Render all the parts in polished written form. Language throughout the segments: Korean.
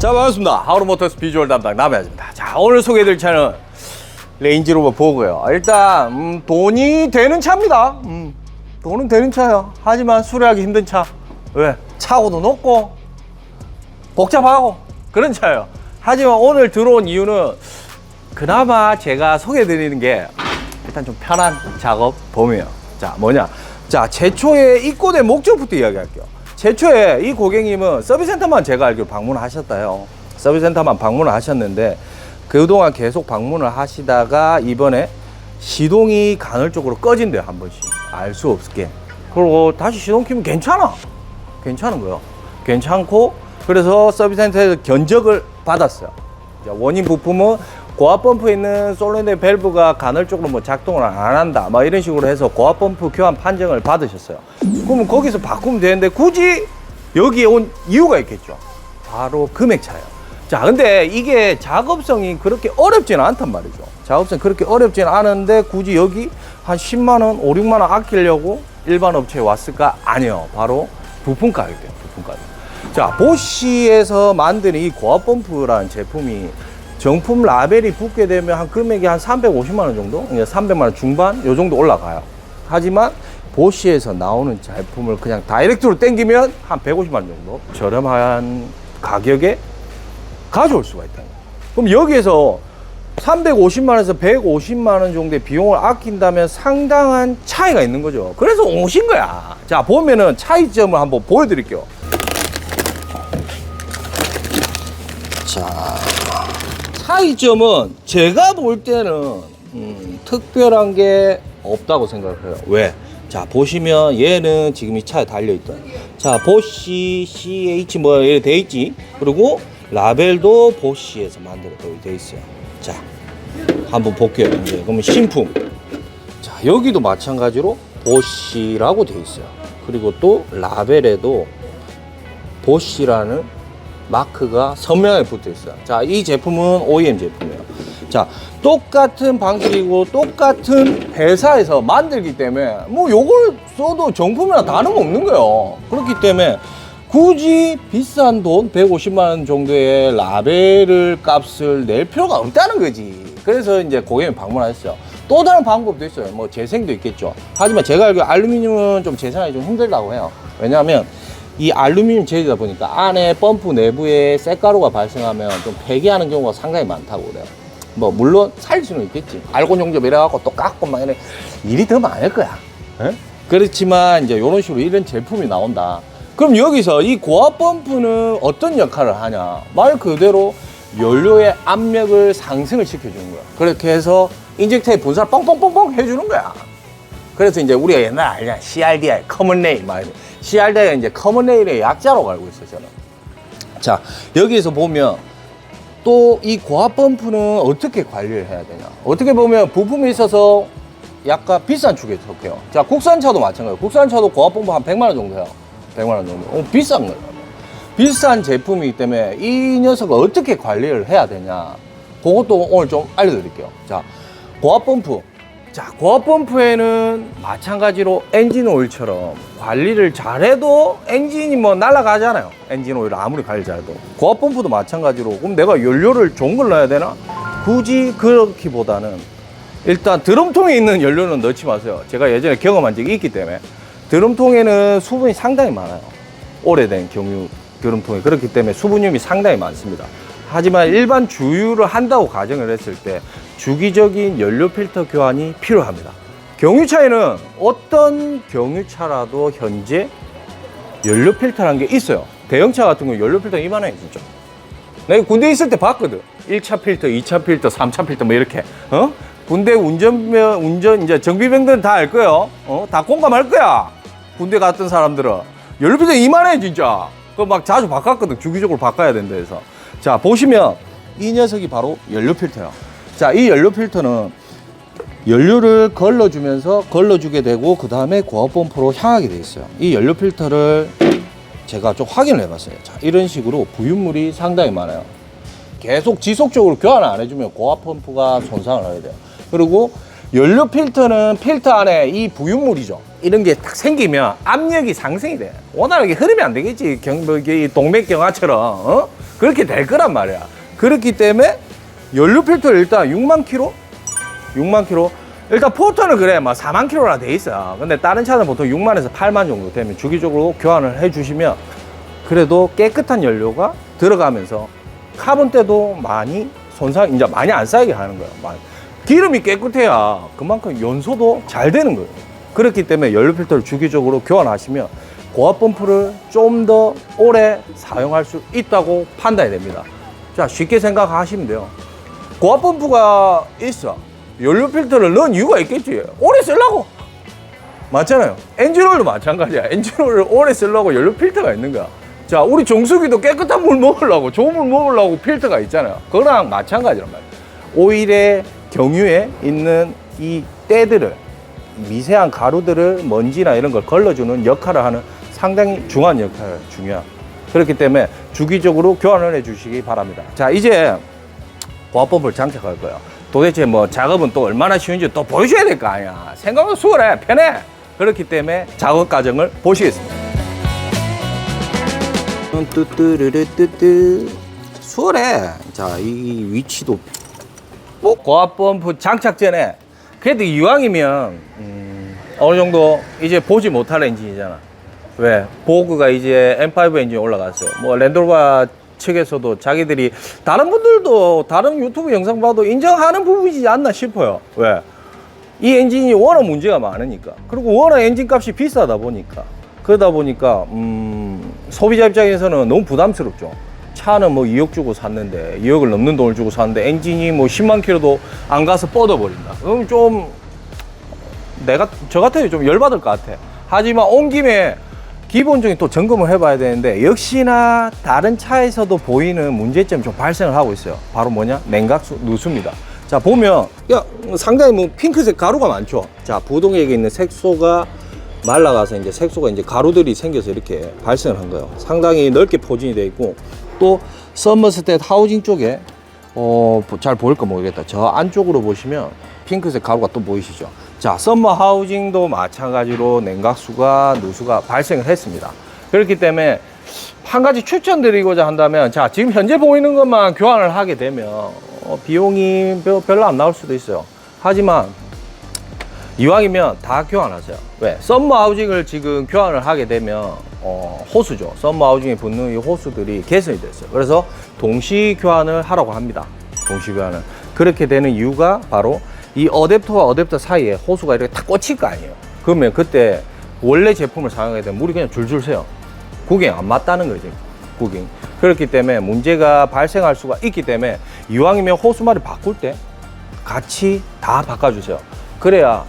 자, 반갑습니다. 하우르모터스 비주얼 담당 남해아입니다. 자, 오늘 소개해드릴 차는 레인지로버 보고요. 일단 돈이 되는 차입니다. 돈은 되는 차야. 하지만 수리하기 힘든 차. 왜? 차고도 높고 복잡하고 그런 차예요. 하지만 오늘 들어온 이유는 그나마 제가 소개해드리는 게 일단 좀 편한 작업 범위예요. 자, 뭐냐? 자, 최초에 입고된 목적부터 이야기할게요. 최초에 이 고객님은 서비스센터만 제가 알기로 방문하셨다요. 서비스센터만 방문을 하셨는데 그동안 계속 방문을 하시다가 이번에 시동이 간헐적으로 꺼진대요. 한 번씩 알 수 없게. 그리고 다시 시동 켜면 괜찮은 거예요. 괜찮고 그래서 서비스센터에서 견적을 받았어요. 원인 부품은 고압 펌프에 있는 솔enoid 밸브가 간헐적으로 뭐 작동을 안 한다 막 이런 식으로 해서 고압 펌프 교환 판정을 받으셨어요. 그러면 거기서 바꾸면 되는데 굳이 여기에 온 이유가 있겠죠. 바로 금액 차예요. 자, 근데 이게 작업성이 그렇게 어렵지는 않단 말이죠. 작업성이 그렇게 어렵지는 않은데 굳이 여기 한 10만 원, 5, 6만 원 아끼려고 일반 업체에 왔을까? 아니요. 바로 부품 가격이에요. 부품 가격. 자, 보쉬에서 만드는 이 고압 펌프라는 제품이 정품 라벨이 붙게 되면 한 금액이 한 350만 원 정도? 300만 원 중반? 요 정도 올라가요. 하지만 보쉬에서 나오는 제품을 그냥 다이렉트로 땡기면 한 150만 원 정도 저렴한 가격에 가져올 수가 있다. 그럼 여기에서 350만 원에서 150만 원 정도의 비용을 아낀다면 상당한 차이가 있는 거죠. 그래서 오신 거야. 자, 보면은 차이점을 한번 보여드릴게요. 자, 차이점은 제가 볼 때는 특별한 게 없다고 생각해요. 왜? 자, 보시면 얘는 지금 이 차에 달려있던 자, 보쉬, CH 뭐 이렇게 돼 있지. 그리고 라벨도 보쉬에서 만들어져 있어요. 자, 한번 볼게요. 이제 그러면 신품. 자, 여기도 마찬가지로 보쉬라고 돼 있어요. 그리고 또 라벨에도 보쉬라는 마크가 선명하게 붙어 있어요. 자, 이 제품은 OEM 제품이에요. 자, 똑같은 방식이고 똑같은 회사에서 만들기 때문에 뭐 요걸 써도 정품이랑 다름없는 거예요. 그렇기 때문에 굳이 비싼 돈 150만 원 정도의 라벨을 값을 낼 필요가 없다는 거지. 그래서 이제 고객님 방문하셨어요. 또 다른 방법도 있어요. 뭐 재생도 있겠죠. 하지만 제가 알기로 알루미늄은 좀 재생하기 좀 힘들다고 해요. 왜냐하면 이 알루미늄 재질이다 보니까 안에 펌프 내부에 쇳가루가 발생하면 좀 폐기하는 경우가 상당히 많다고 그래요. 뭐 물론 살 수는 있겠지. 알곤 용접 이래갖고 또 깎고 막 이래 일이 더 많을 거야. 에? 그렇지만 이제 이런 식으로 이런 제품이 나온다. 그럼 여기서 이 고압 펌프는 어떤 역할을 하냐? 말 그대로 연료의 압력을 상승을 시켜주는 거야. 그렇게 해서 인젝터의 분사를 뻥뻥뻥뻥 해주는 거야. 그래서 이제 우리가 옛날에 알잖아. CRDI, 커먼 레일 말. CRDI가 이제 커먼 레일의 약자라고 알고 있어요, 저는. 자, 여기에서 보면 또 이 고압 펌프는 어떻게 관리를 해야 되냐? 어떻게 보면 부품이 있어서 약간 비싼 축에 속해요. 자, 국산차도 마찬가지예요. 국산차도 고압 펌프 한 100만 원 정도 해요. 100만 원 정도. 비싼 거예요. 비싼 제품이기 때문에 이 녀석을 어떻게 관리를 해야 되냐? 그것도 오늘 좀 알려드릴게요. 자, 고압 펌프. 자, 고압 펌프에는 마찬가지로 엔진 오일처럼 관리를 잘해도 엔진이 뭐 날아가잖아요. 엔진 오일을 아무리 관리 잘해도. 고압 펌프도 마찬가지로. 그럼 내가 연료를 좋은 걸 넣어야 되나? 굳이 그렇기보다는 일단 드럼통에 있는 연료는 넣지 마세요. 제가 예전에 경험한 적이 있기 때문에. 드럼통에는 수분이 상당히 많아요. 오래된 경유 드럼통에. 그렇기 때문에 수분염이 상당히 많습니다. 하지만 일반 주유를 한다고 가정을 했을 때 주기적인 연료 필터 교환이 필요합니다. 경유차에는 어떤 경유차라도 현재 연료 필터라는 게 있어요. 대형차 같은 경우 연료 필터 이만해 진짜. 내가 군대에 있을 때 봤거든. 1차 필터, 2차 필터, 3차 필터 뭐 이렇게. 군대 운전 이제 정비병들은 다 알 거예요. 다 공감할 거야. 군대 갔던 사람들은 연료 필터 이만해 진짜. 그거 막 자주 바꿨거든. 주기적으로 바꿔야 된다 해서. 자, 보시면 이 녀석이 바로 연료 필터예요. 자, 이 연료 필터는 연료를 걸러주게 되고 그 다음에 고압 펌프로 향하게 돼 있어요. 이 연료 필터를 제가 좀 확인을 해봤어요. 자, 이런 식으로 부유물이 상당히 많아요. 계속 지속적으로 교환을 안 해주면 고압 펌프가 손상을 하게 돼요. 그리고 연료 필터는 필터 안에 이 부유물이죠. 이런 게 딱 생기면 압력이 상승이 돼. 원활하게 흐르면 안 되겠지. 동맥경화처럼. 그렇게 될 거란 말이야. 그렇기 때문에 연료 필터를 일단 6만 킬로? 6만 킬로? 일단 포터는 그래, 막 4만 킬로나 돼 있어. 근데 다른 차는 보통 6만에서 8만 정도 되면 주기적으로 교환을 해주시면 그래도 깨끗한 연료가 들어가면서 카본때도 많이 손상, 이제 많이 안 쌓이게 하는 거예요. 기름이 깨끗해야 그만큼 연소도 잘 되는 거예요. 그렇기 때문에 연료 필터를 주기적으로 교환하시면 고압 펌프를 좀 더 오래 사용할 수 있다고 판단이 됩니다. 자, 쉽게 생각하시면 돼요. 고압 펌프가 있어. 연료 필터를 넣은 이유가 있겠지. 오래 쓰려고. 맞잖아요. 엔진오일도 마찬가지야. 엔진오일을 오래 쓰려고 연료 필터가 있는 거야. 자, 우리 정수기도 깨끗한 물 먹으려고, 좋은 물 먹으려고 필터가 있잖아요. 그거랑 마찬가지란 말이에요. 오일의 경유에 있는 이 때들을, 미세한 가루들을 먼지나 이런 걸 걸러주는 역할을 하는 상당히 중요한 역할을 중요한. 그렇기 때문에 주기적으로 교환을 해 주시기 바랍니다. 자, 이제 고압펌프를 장착할 거예요. 도대체 뭐 작업은 또 얼마나 쉬운지 또 보여줘야 될 거 아니야. 생각은 수월해, 편해. 그렇기 때문에 작업 과정을 보시겠습니다. 뚜뚜르르뚜뚜 수월해. 자, 이 위치도 고압펌프 장착 전에 그래도 이왕이면 어느 정도 이제 보지 못할 엔진이잖아. 왜? 보그가 이제 M5 엔진 올라갔어요. 뭐 랜드로버 측에서도 자기들이 다른 분들도 다른 유튜브 영상 봐도 인정하는 부분이지 않나 싶어요. 왜? 이 엔진이 워낙 문제가 많으니까. 그리고 워낙 엔진 값이 비싸다 보니까. 그러다 보니까 소비자 입장에서는 너무 부담스럽죠. 차는 뭐 2억 주고 샀는데 2억을 넘는 돈을 주고 샀는데 엔진이 뭐 10만 킬로도 안 가서 뻗어버린다. 그럼 좀 저 같아도 좀 열받을 것 같아. 하지만 온 김에 기본적인 또 점검을 해봐야 되는데 역시나 다른 차에서도 보이는 문제점이 좀 발생을 하고 있어요. 바로 뭐냐? 냉각수 누수입니다. 자, 보면 상당히 뭐 핑크색 가루가 많죠. 자, 부동액에 있는 색소가 말라가서 이제 색소가 이제 가루들이 생겨서 이렇게 발생을 한 거예요. 상당히 넓게 포진이 되어 있고 또 서머스탯 하우징 쪽에 잘 보일까 모르겠다. 저 안쪽으로 보시면 핑크색 가루가 또 보이시죠. 자, 썸머 하우징도 마찬가지로 냉각수가 누수가 발생을 했습니다. 그렇기 때문에 한 가지 추천드리고자 한다면, 자, 지금 현재 보이는 것만 교환을 하게 되면 비용이 별로 안 나올 수도 있어요. 하지만 이왕이면 다 교환하세요. 왜? 썸머 하우징을 지금 교환을 하게 되면 호수죠. 썸머 하우징에 붙는 이 호수들이 개선이 됐어요. 그래서 동시 교환을 하라고 합니다. 동시 교환을. 그렇게 되는 이유가 바로 이 어댑터와 어댑터 사이에 호수가 이렇게 탁 꽂힐 거 아니에요. 그러면 그때 원래 제품을 사용하게 되면 물이 그냥 줄줄 새요. 구경 안 맞다는 거지. 구경. 그렇기 때문에 문제가 발생할 수가 있기 때문에 이왕이면 호수말을 바꿀 때 같이 다 바꿔주세요. 그래야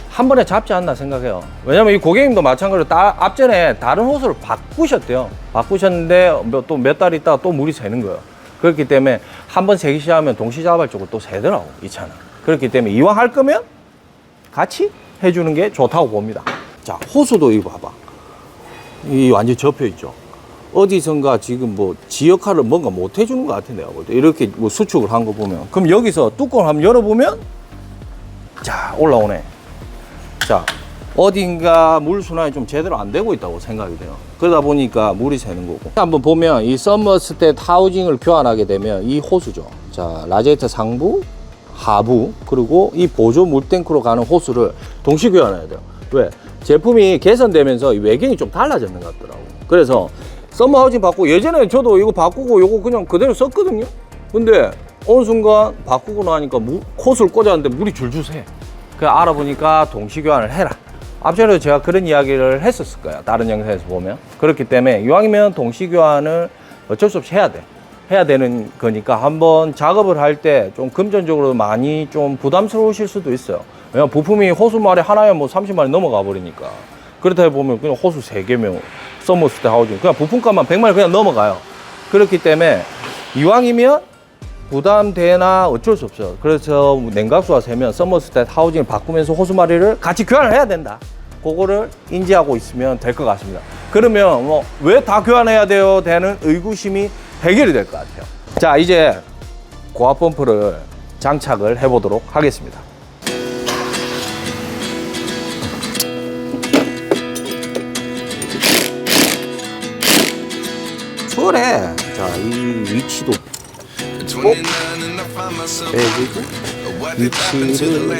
한 번에 잡지 않나 생각해요. 왜냐면 이 고객님도 마찬가지로 앞전에 다른 호수를 바꾸셨대요. 바꾸셨는데 또 몇 달 있다가 또 물이 새는 거예요. 그렇기 때문에 한 번 새기 시작하면 동시자발적으로 또 새더라고, 이 차는. 그렇기 때문에 이왕 할 거면 같이 해주는 게 좋다고 봅니다. 자, 호수도 이거 봐봐. 이 완전 접혀 있죠. 어디선가 지금 뭐 지 역할을 뭔가 못 해주는 것 같은데, 이렇게 뭐 수축을 한 거 보면. 그럼 여기서 뚜껑을 한번 열어보면, 자, 올라오네. 자, 어딘가 물 순환이 좀 제대로 안 되고 있다고 생각이 돼요. 그러다 보니까 물이 새는 거고. 한번 보면 이 서머스탯 하우징을 교환하게 되면 이 호수죠. 자, 라디에이터 상부, 하부, 그리고 이 보조 물탱크로 가는 호수를 동시 교환해야 돼요. 왜? 제품이 개선되면서 외경이 좀 달라졌는 것 같더라고. 그래서 썸머 하우징 바꾸고, 예전에 저도 이거 바꾸고 요거 그냥 그대로 썼거든요. 근데 어느 순간 바꾸고 나니까 호수를 꽂았는데 물이 줄줄 새. 그래 알아보니까 동시 교환을 해라. 앞전에도 제가 그런 이야기를 했었을 거예요. 다른 영상에서 보면. 그렇기 때문에 이왕이면 동시 교환을 어쩔 수 없이 해야 돼. 해야 되는 거니까 한번 작업을 할 때 좀 금전적으로 많이 좀 부담스러우실 수도 있어요. 왜냐면 부품이 호수말에 하나에 뭐 30만원 넘어가 버리니까. 그렇다 보면 그냥 호수 3개면 서머스탯 하우징 그냥 부품값만 100만원 그냥 넘어가요. 그렇기 때문에 이왕이면 부담되나 어쩔 수 없어요. 그래서 냉각수가 새면 서머스탯 하우징을 바꾸면서 호수마리를 같이 교환을 해야 된다. 그거를 인지하고 있으면 될 것 같습니다. 그러면 뭐 왜 다 교환해야 돼요? 되는 의구심이 해결이 될 것 같아요. 자, 이제 고압 펌프를 장착을 해보도록 하겠습니다. 수월해. 자, 이 위치도 빼주고 위치를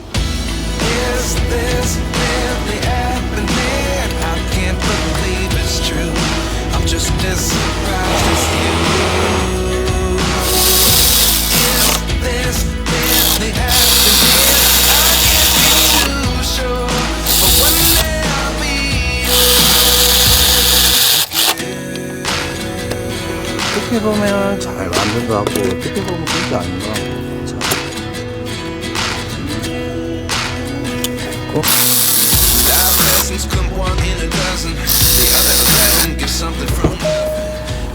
Is this really happening? I can't believe it's true. I'm just as surprised as you. Is this really happening? I can't be too sure, but one day I'll be 어떻게 보면 잘 만든 것 같고 어떻게 보면 그게 아닌 것 같고. Life lessons come one in a dozen. They all have a lesson, get something from love.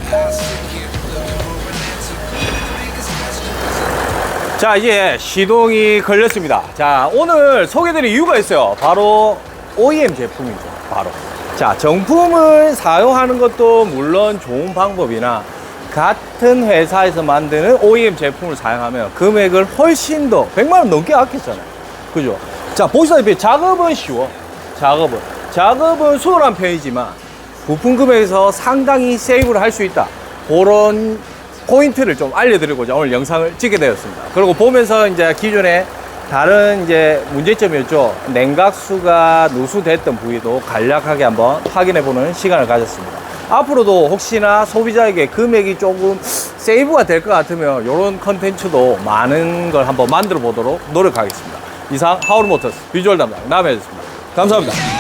I sit here looking for an answer. The biggest question is 자, 이제 시동이 걸렸습니다. 자, 오늘 소개드릴 이유가 있어요. 바로 OEM 제품이죠. 바로. 자, 정품을 사용하는 것도 물론 좋은 방법이나 같은 회사에서 만드는 OEM 제품을 사용하면 금액을 훨씬 더 100만원 넘게 아꼈잖아요. 그죠? 자, 보시다시피 작업은 쉬워. 작업은 수월한 편이지만 부품 금액에서 상당히 세이브를 할 수 있다. 그런 포인트를 좀 알려드리고자 오늘 영상을 찍게 되었습니다. 그리고 보면서 이제 기존에 다른 이제 문제점이었죠. 냉각수가 누수됐던 부위도 간략하게 한번 확인해보는 시간을 가졌습니다. 앞으로도 혹시나 소비자에게 금액이 조금 세이브가 될 것 같으면 이런 컨텐츠도 많은 걸 한번 만들어 보도록 노력하겠습니다. 이상 하우르모터스 비주얼 담당 남해였습니다. 감사합니다.